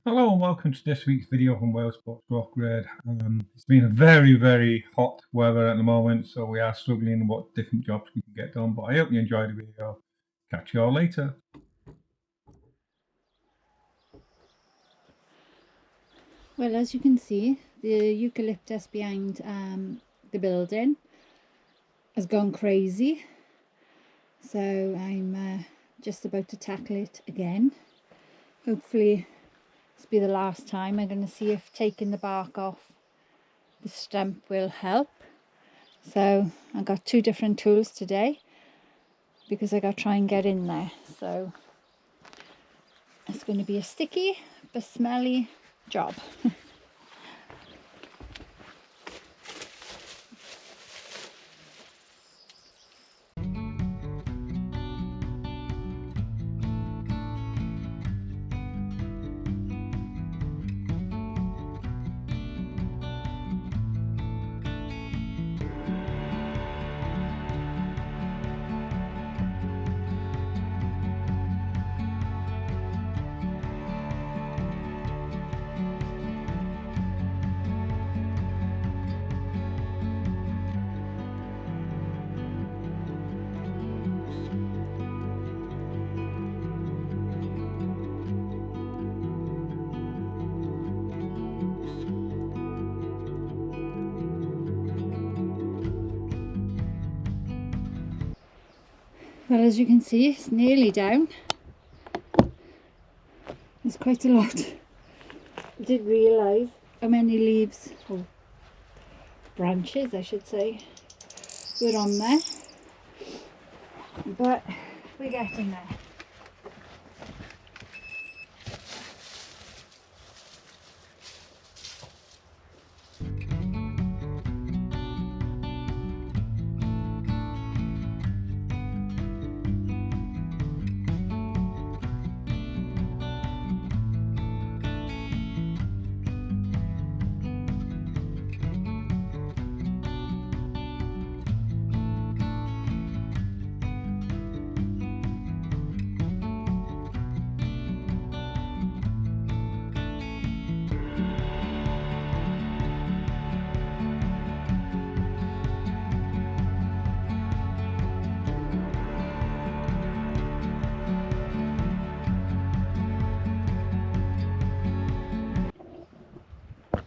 Hello and welcome to this week's video from Wales Sports Rock Grade. It's been a very hot weather at the moment, so we are struggling what different jobs we can get done, but I hope you enjoyed the video. Catch you all later. Well, as you can see, the eucalyptus behind the building has gone crazy, so I'm just about to tackle it again. Hopefully this will be the last time. I'm going to see if taking the bark off the stump will help. So I got two different tools today because I got to try and get in there. So it's going to be a sticky but smelly job. Well, as you can see, it's nearly down. There's quite a lot. I didn't realise how many leaves, or branches I should say, were on there. But we're getting there.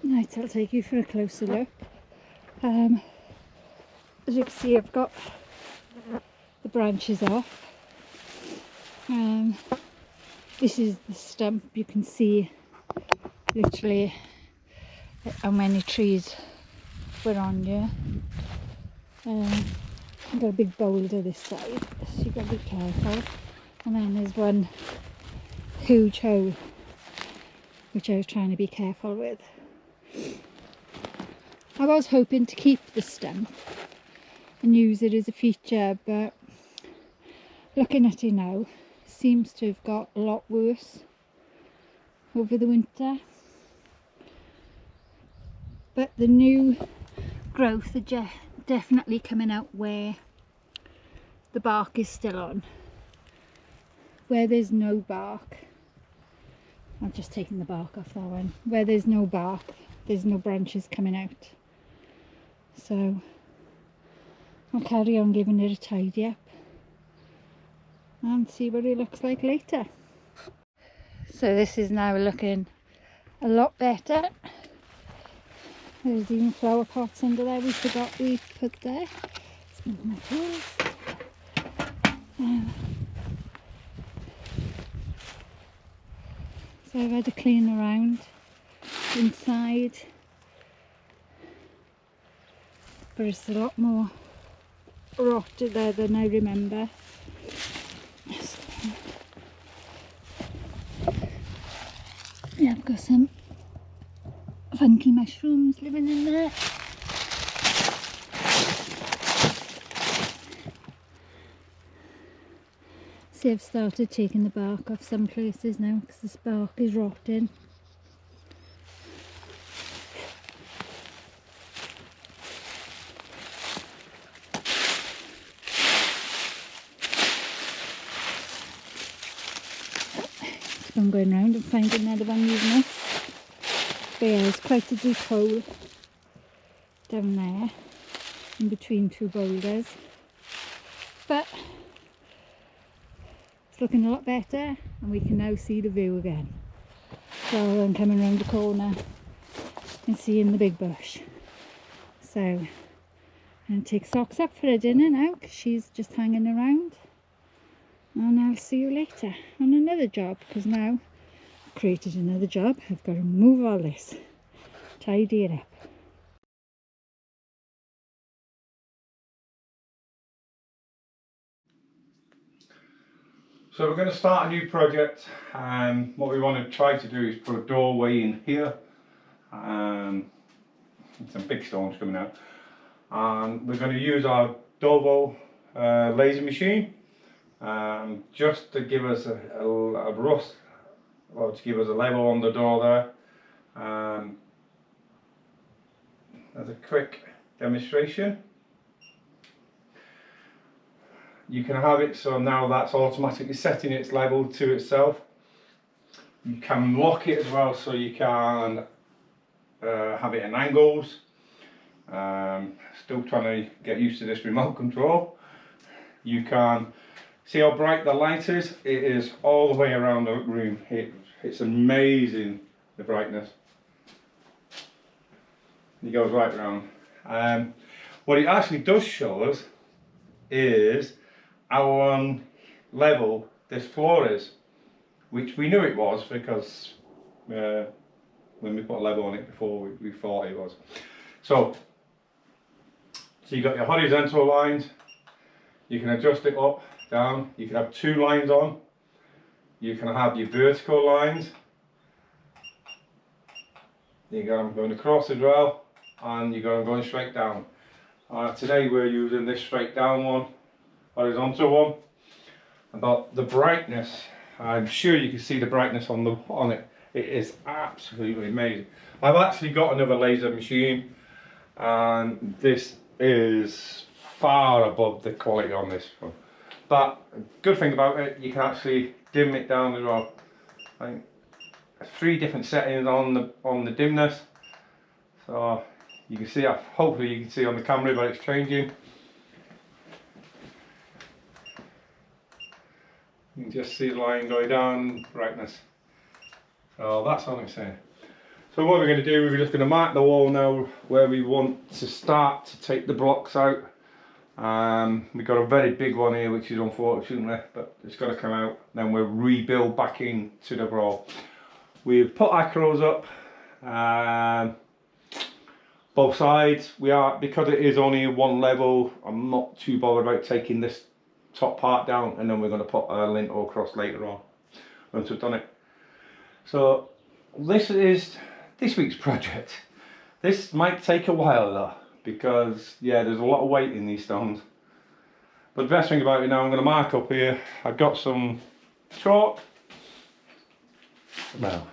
Right, I'll take you for a closer look. As you can see, I've got the branches off. This is the stump. You can see literally how many trees were on here. I've got a big boulder this side, so you've got to be careful. And then there's one huge hole which I was trying to be careful with. I was hoping to keep the stump and use it as a feature, but looking at it now, it seems to have got a lot worse over the winter. But the new growth are definitely coming out where the bark is still on. Where there's no bark, I've just taken the bark off that one. Where there's no bark, there's no branches coming out. So I'll carry on giving it a tidy up and see what it looks like later. So this is now looking a lot better. There's even flower pots under there we forgot we put there. My tools. So I've had to clean around inside, but it's a lot more rotted there than I remember. Yeah, I've got some funky mushrooms living in there. See, I've started taking the bark off some places now because this bark is rotting. I'm going round and finding another one using this. But yeah, there's quite a deep hole down there in between two boulders, but it's looking a lot better and we can now see the view again rather than coming around the corner and seeing the big bush. So I'm going to take Socks up for her dinner now because she's just hanging around, and I'll see you later on another job, because now I've created another job. I've got to move all this, tidy it up. So we're going to start a new project. What we want to try to do is put a doorway in here. Some big stones coming out. And we're going to use our DOVOH laser machine just to give us a rust, or to give us a level on the door there. As a quick demonstration. You can have it so now that's automatically setting its level to itself. You can lock it as well, so you can have it in angles. Still trying to get used to this remote control. You can see how bright the light is. It is all the way around the room. It's amazing, the brightness. It goes right around. What it actually does show us is how level this floor is, which we knew it was because when we put a level on it before, we thought it was. So you got your horizontal lines. You can adjust it up, down. You can have two lines on. You can have your vertical lines. You got them going across as well, and you got them going straight down. Today we're using this straight down one, horizontal one. About the brightness, I'm sure you can see the brightness on it. It is absolutely amazing. I've actually got another laser machine, and this is far above the quality on this one. But good thing about it, you can actually dim it down as well. I think 3 different settings on the dimness, so you can see, hopefully you can see on the camera, but it's changing. You can just see the line going down, brightness. So that's all I'm saying. So what we're going to do, we're just going to mark the wall now where we want to start to take the blocks out. We've got a very big one here, which is unfortunate, but it's got to come out. Then we'll rebuild back into the wall. We've put acros up both sides. Because it is only one level, I'm not too bothered about taking this top part down, and then we're going to put a lintel across later on once we've done it. So this is this week's project. This might take a while though, because yeah, there's a lot of weight in these stones. But the best thing about it now, I'm going to mark up here. I've got some chalk. Well,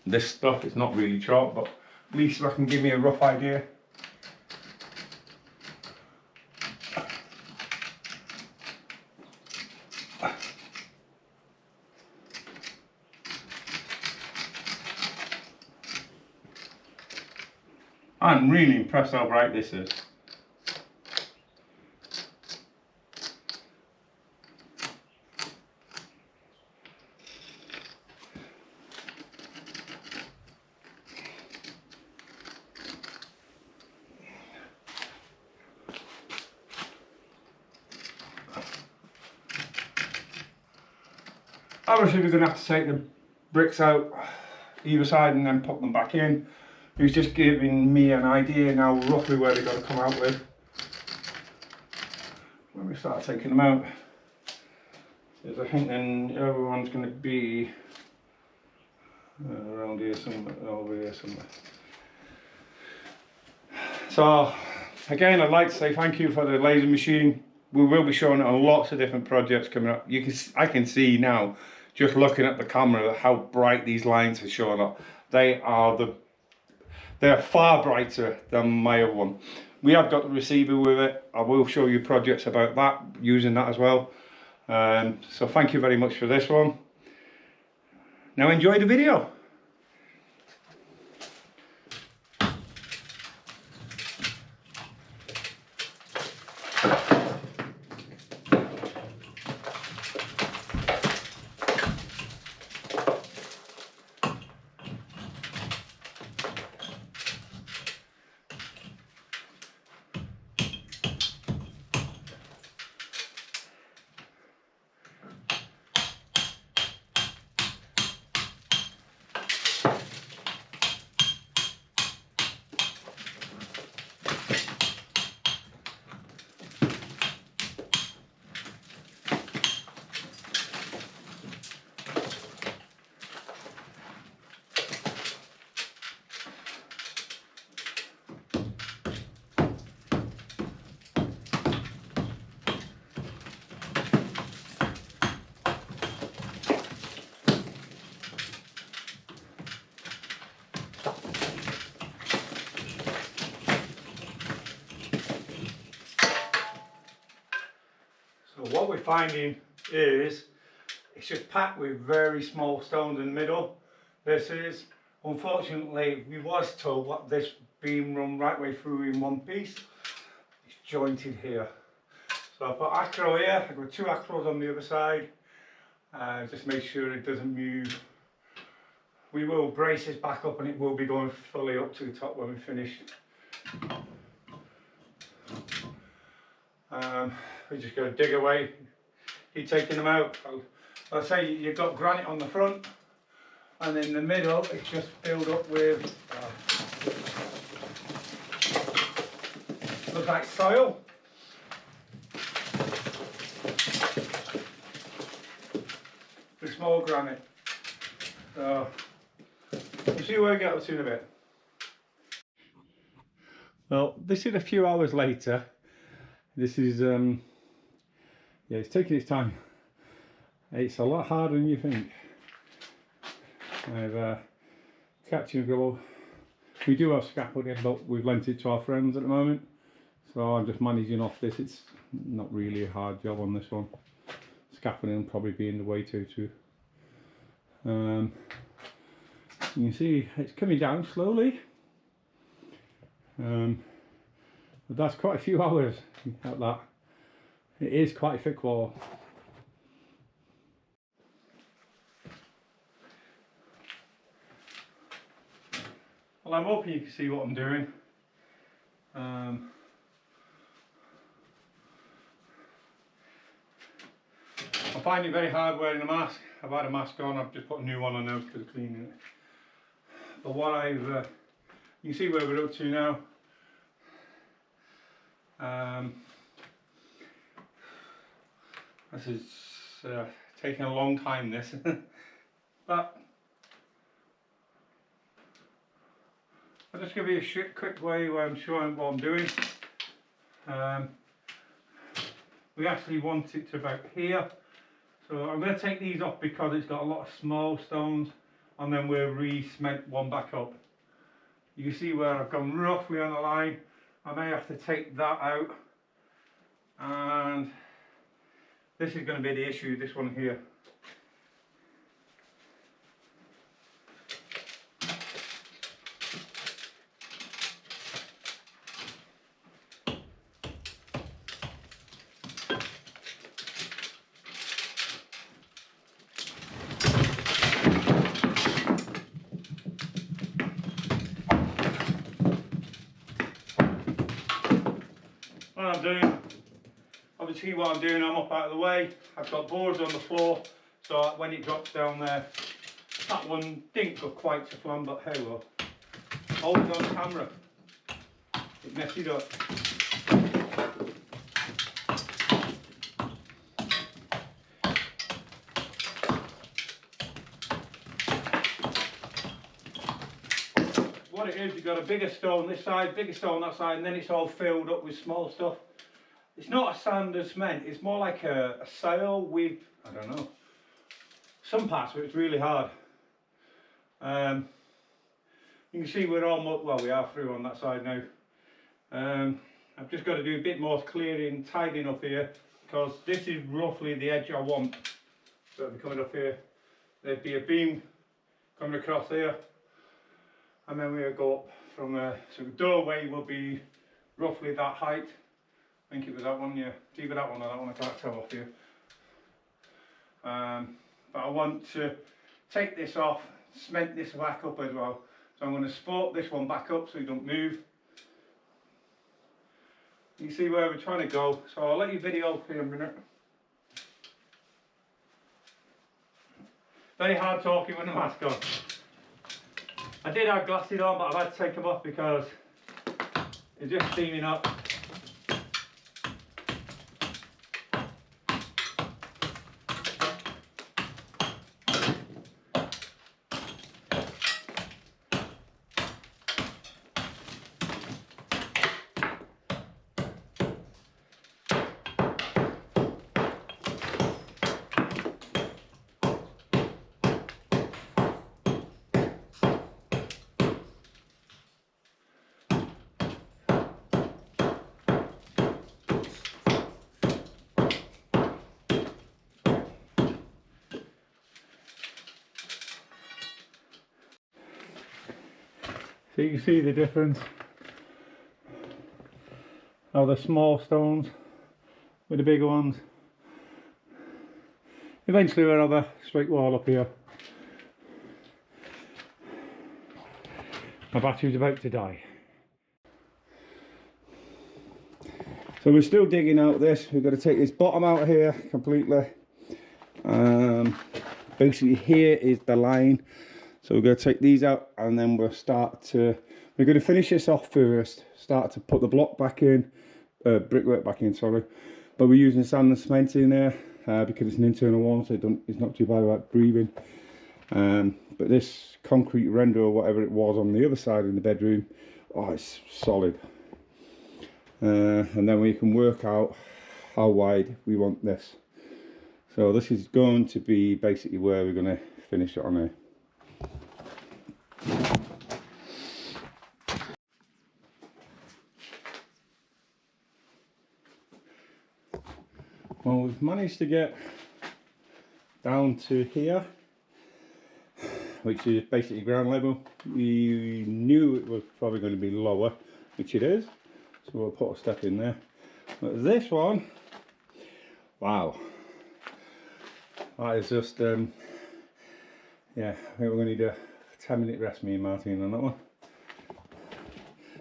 this stuff is not really chalk, but at least I can give me a rough idea. I'm really impressed how bright this is. Obviously we're going to have to take the bricks out either side and then put them back in. He's just giving me an idea now roughly where they're going to come out with when we start taking them out. There's a hint then everyone's going to be around here somewhere, over here somewhere. So again, I'd like to say thank you for the laser machine. We will be showing it on lots of different projects coming up. I can see now, just looking at the camera, how bright these lines are showing up. They're far brighter than my other one. We have got the receiver with it. I will show you projects about that, using that as well. So thank you very much for this one. Now enjoy the video. So what we're finding is it's just packed with very small stones in the middle. This is, unfortunately, we was told what this beam run right way through in one piece. It's jointed here. So I put acro here, I've got 2 acros on the other side. Just make sure it doesn't move. We will brace this back up and it will be going fully up to the top when we finish. We're just going to dig away, keep taking them out. I'll say you've got granite on the front, and in the middle it's just filled up with looks like soil. The small granite. So we'll see where we get up to in a bit. Well, this is a few hours later. This is yeah, it's taking its time. It's a lot harder than you think. I've catching a grubble. We do have scaffolding, but we've lent it to our friends at the moment, so I'm just managing off this. It's not really a hard job on this one. Scaffolding will probably be in the way too. You can see it's coming down slowly. But that's quite a few hours at that. It is quite a thick wall. Well, I'm hoping you can see what I'm doing. I find it very hard wearing a mask. I've had a mask on, I've just put a new one on now because of cleaning it. But what I've, you can see where we're up to now. This is taking a long time, this. But I'll just give you a quick way where I'm showing what I'm doing. We actually want it to about here. So I'm going to take these off because it's got a lot of small stones, and then we'll re-cement one back up. You can see where I've gone roughly on the line. I may have to take that out, and this is going to be the issue, this one here. What I'm doing, obviously what I'm doing, I'm up out of the way. I've got boards on the floor, so when it drops down there, that one didn't go quite to plan, but hey well. Hold it on camera, it messed it up. What it is, you've got a bigger stone this side, bigger stone that side, and then it's all filled up with small stuff. It's not a sand and cement, it's more like a sail with, I don't know, some parts of it's really hard. You can see we're almost, well, we are through on that side now. I've just got to do a bit more clearing, tidying up here, because this is roughly the edge I want. So it'll be coming up here. There'd be a beam coming across here, and then we'll go up from there. So the doorway will be roughly that height. I think it was that one, yeah. It's either that one or that one, I can't tell off here. But I want to take this off, cement this back up as well. So I'm going to support this one back up so it don't move. You can see where we're trying to go, so I'll let you video for a minute. Very hard talking with the mask on. I did have glasses on, but I've had to take them off because it's just steaming up. So you can see the difference, how the small stones with the bigger ones. Eventually we'll have a straight wall up here. My battery's about to die. So we're still digging out this. We've got to take this bottom out here completely. Basically here is the line. So we're going to take these out and then we're going to finish this off first, start to put the block back in, brickwork back in, sorry. But we're using sand and cement in there because it's an internal one, so it's not too bad about breathing. But this concrete render or whatever it was on the other side in the bedroom, oh, it's solid. And then we can work out how wide we want this. So this is going to be basically where we're going to finish it on here. Well, we've managed to get down to here, which is basically ground level. We knew it was probably going to be lower, which it is, so we'll put a step in there. But this one, wow, that is just, yeah, I think we're going to need a 10-minute rest, me and Martine, on that one.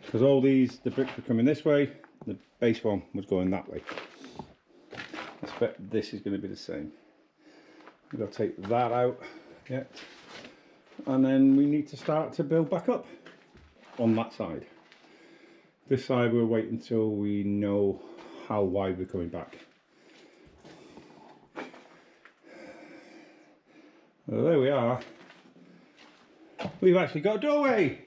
Because all these, the bricks were coming this way, the base one was going that way. I expect this is going to be the same. We've got to take that out, yeah, and then we need to start to build back up on that side. This side we'll wait until we know how wide we're coming back. Well, there we are. We've actually got a doorway.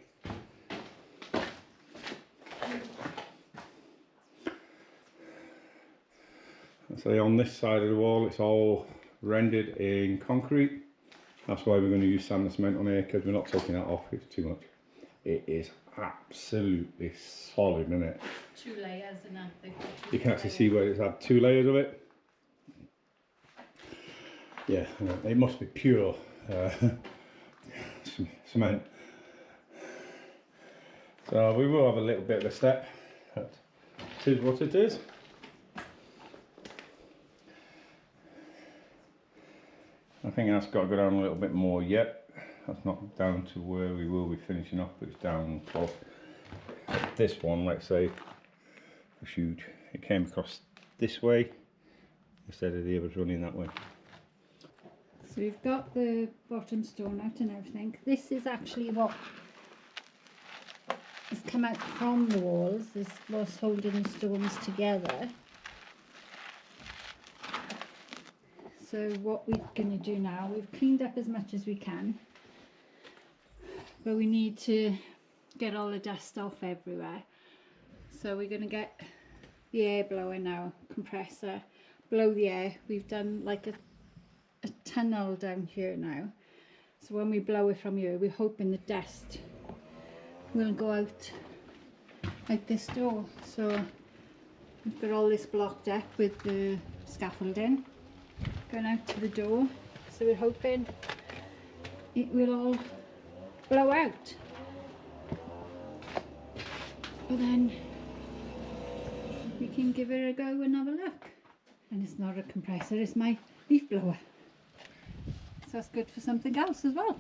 So on this side of the wall it's all rendered in concrete. That's why we're going to use sand and cement on here, because we're not taking that off, it's too much. It is absolutely solid, isn't it? 2 layers and that. You can actually see where it's had 2 layers of it. Yeah, it must be pure cement. So we will have a little bit of a step. It is what it is. I think that's got to go down a little bit more yet. That's not down to where we will be finishing off, but it's down close. This one, let's say, was huge. It came across this way instead of the others running that way. So we've got the bottom stone out and everything. This is actually what has come out from the walls. This was holding the stones together. So what we're going to do now, we've cleaned up as much as we can, but we need to get all the dust off everywhere. So we're going to get the air blower now, compressor, blow the air. We've done like a tunnel down here now. So when we blow it from here, we're hoping the dust will go out this door. So we've got all this blocked up with the scaffolding going out to the door, so we're hoping it will all blow out. But then we can give it a go and have a look. And it's not a compressor, it's my leaf blower. So that's good for something else as well.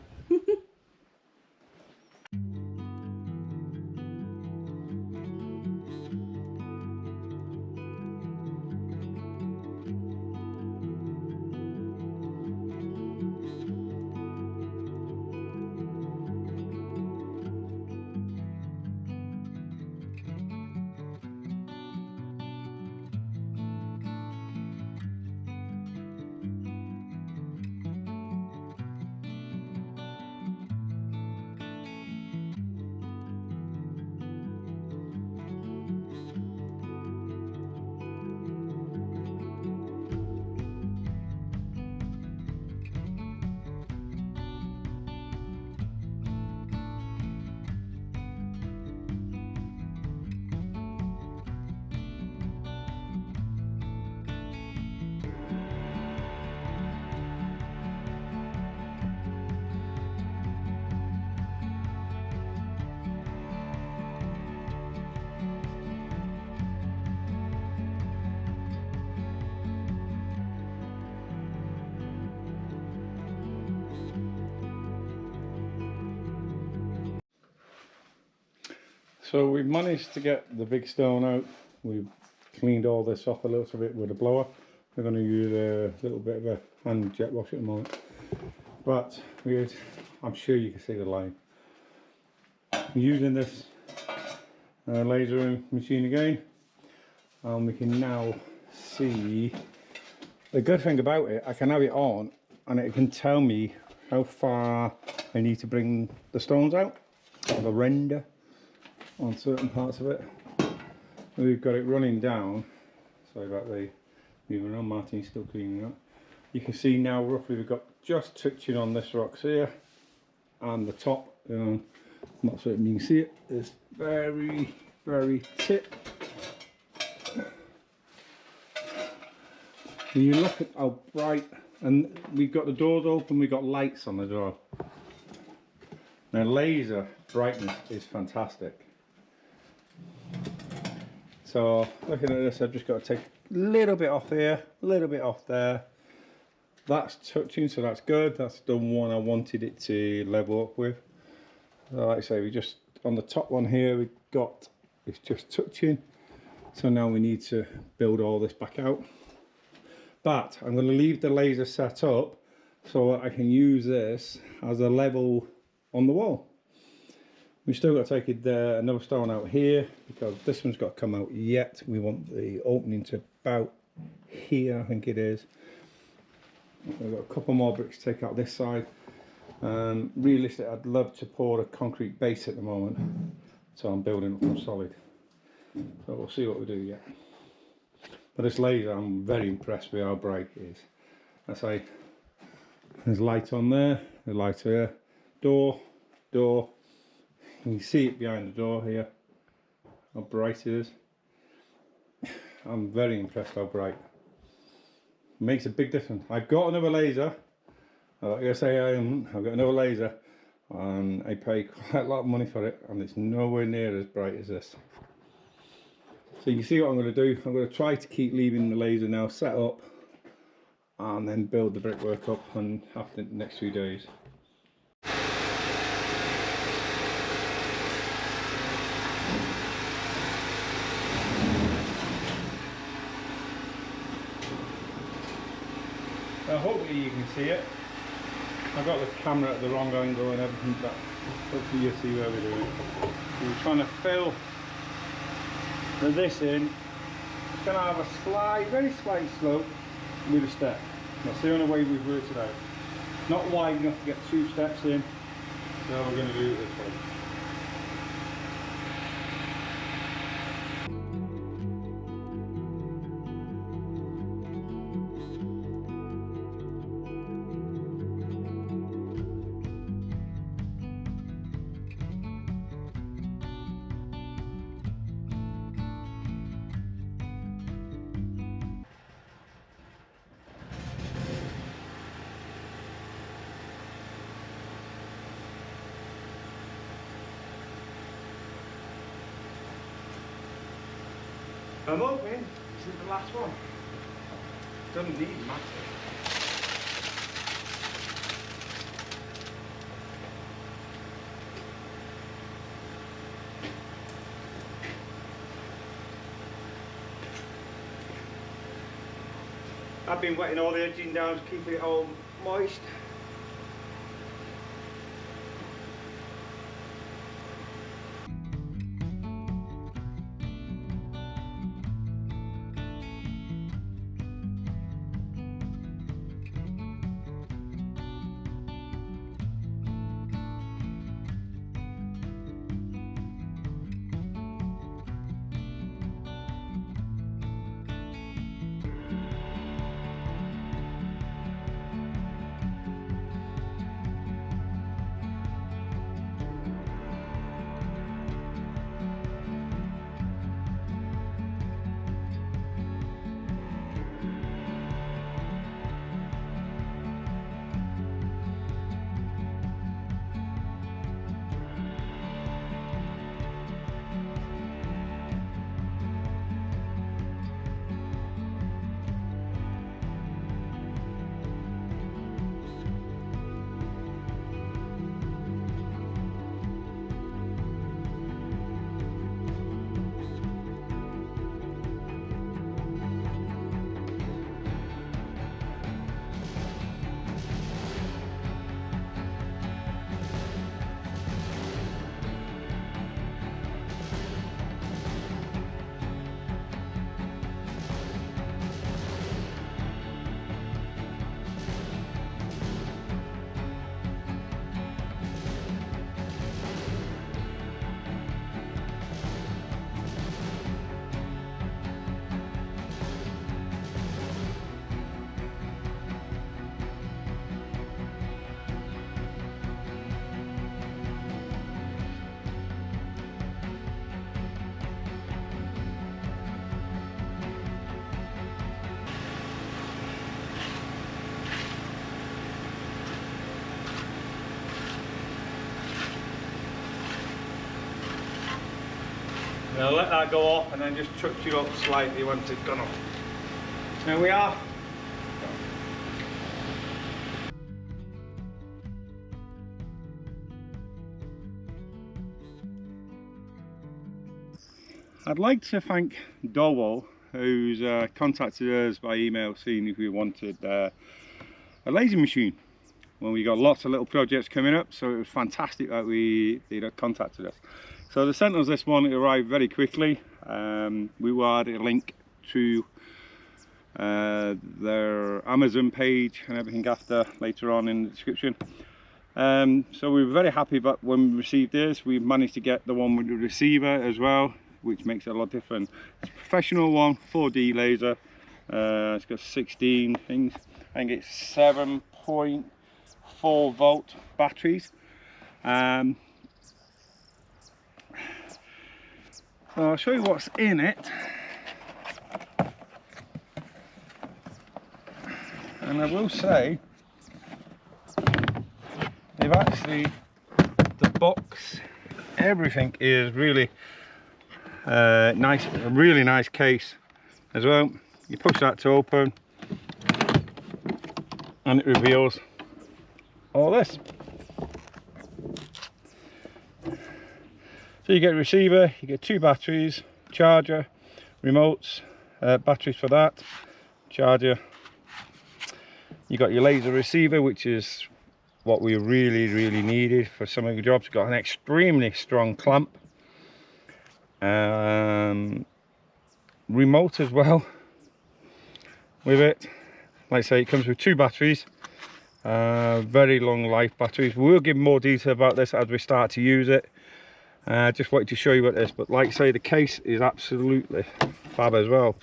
So we've managed to get the big stone out. We've cleaned all this off a little bit with a blower. We're going to use a little bit of a hand jet wash at the moment. But I'm sure you can see the line. I'm using this laser machine again. And we can now see, the good thing about it, I can have it on and it can tell me how far I need to bring the stones out. Have a render on certain parts of it. We've got it running down. Sorry about the moving on, Martine's still cleaning up. You can see now roughly we've got just touching on this rocks here and the top. Not certain you can see it. It's very, very tip. When you look at how bright, and we've got the doors open, we've got lights on the door. Now laser brightness is fantastic. So looking at this, I've just got to take a little bit off here, a little bit off there. That's touching, so that's good. That's the one I wanted it to level up with. So like I say, we just, on the top one here, we've got, it's just touching. So now we need to build all this back out. But I'm going to leave the laser set up so I can use this as a level on the wall. We've still got to take another stone out here because this one's got to come out yet. We want the opening to about here, I think it is. We've got a couple more bricks to take out this side. Realistically, I'd love to pour a concrete base at the moment, so I'm building up from solid. So we'll see what we do yet. But this laser, I'm very impressed with how bright it is. I say, there's light on there, there's light here, door. You can see it behind the door here, how bright it is. I'm very impressed how bright. It makes a big difference. I've got another laser. Like I say, I've got another laser and I pay quite a lot of money for it and it's nowhere near as bright as this. So you see what I'm going to do. I'm going to try to keep leaving the laser now set up and then build the brickwork up and after the next few days. Hopefully you can see it. I've got the camera at the wrong angle and everything, but hopefully you'll see where we're doing it. We're trying to fill this in. It's going to have a slight, very slight slope with a step. That's the only way we've worked it out. Not wide enough to get 2 steps in, so we're going to do it this way. I'm hoping this is the last one. Doesn't need massive. I've been wetting all the edging down to keep it all moist. Now let that go off and then just touch it up slightly once it's gone off. There we are. I'd like to thank DOVOH, who's contacted us by email seeing if we wanted a laser machine when we got lots of little projects coming up, so it was fantastic that they contacted us. So they sent us this one. It arrived very quickly. We will add a link to their Amazon page and everything after later on in the description. So we were very happy about when we received this. We managed to get the one with the receiver as well, which makes it a lot different. It's a professional one, 4D laser. It's got 16 things. I think it's 7.4 volt batteries. So I'll show you what's in it. And I will say, they've actually, the box, everything is really nice, a really nice case as well. You push that to open and it reveals all this. So you get a receiver, you get 2 batteries, charger, remotes, batteries for that, charger. You got your laser receiver, which is what we really needed for some of the jobs. Got an extremely strong clamp, remote as well with it. Like I say, it comes with 2 batteries, very long life batteries. We'll give more detail about this as we start to use it. Just wanted to show you what this, but like I say, the case is absolutely fab as well.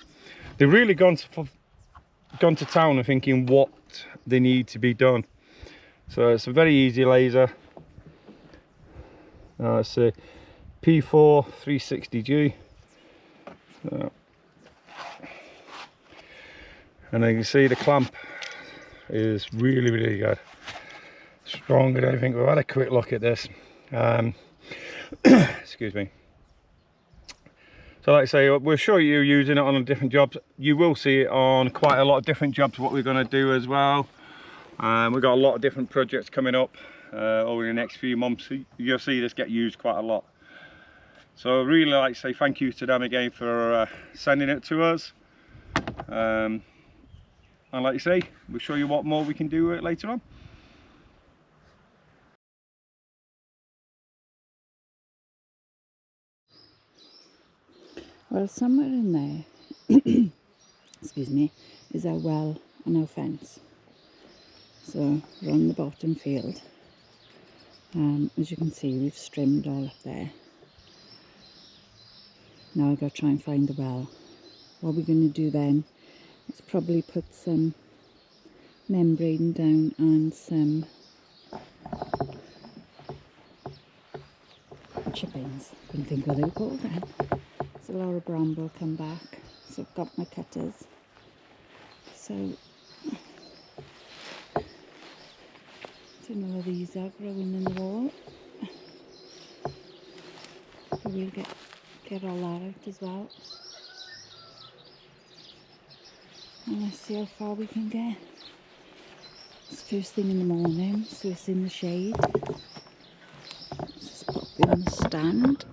They've really gone to town and thinking what they need to be done. So it's a very easy laser. It's a P4 360G. And you can see the clamp is really good, strong and everything. We've had a quick look at this. Excuse me. So like I say, we'll show you using it on different jobs. You will see it on quite a lot of different jobs, what we're going to do as well. We've got a lot of different projects coming up over the next few months. You'll see this get used quite a lot. So I'd really like to say thank you to them again for sending it to us. And like you say, we'll show you what more we can do with it later on. Well, somewhere in there, excuse me, is our well and our fence. So we're on the bottom field. As you can see, we've trimmed all up there. Now I've got to try and find the well. What we're going to do then is probably put some membrane down and some chippings. Couldn't think what they were called then. So Laura Bramble come back, so I've got my cutters. So I don't know whether these are growing in the wall, but we'll get all that out as well. And let's see how far we can get. It's first thing in the morning, so it's in the shade. Let's just pop it on the stand.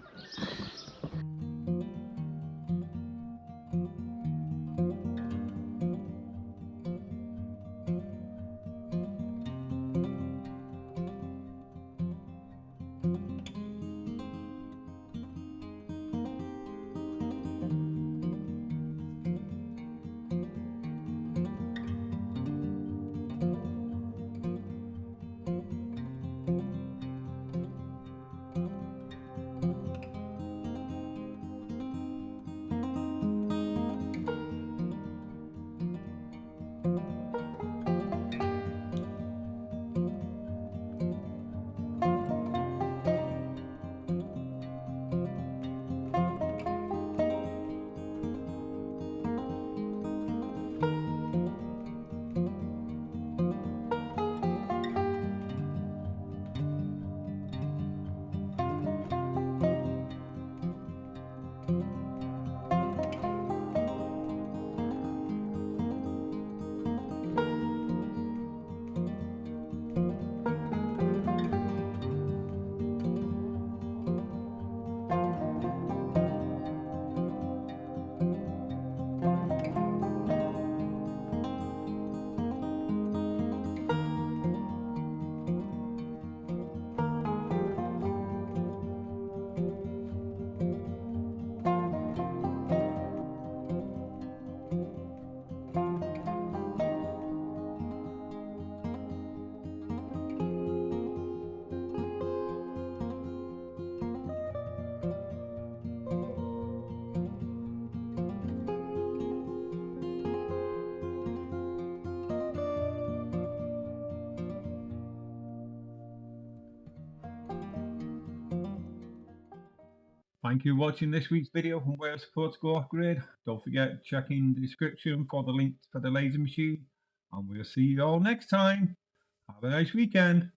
Thank you for watching this week's video from Wales Supports Go Off Grid. Don't forget to check in the description for the link for the laser machine. And we'll see you all next time. Have a nice weekend.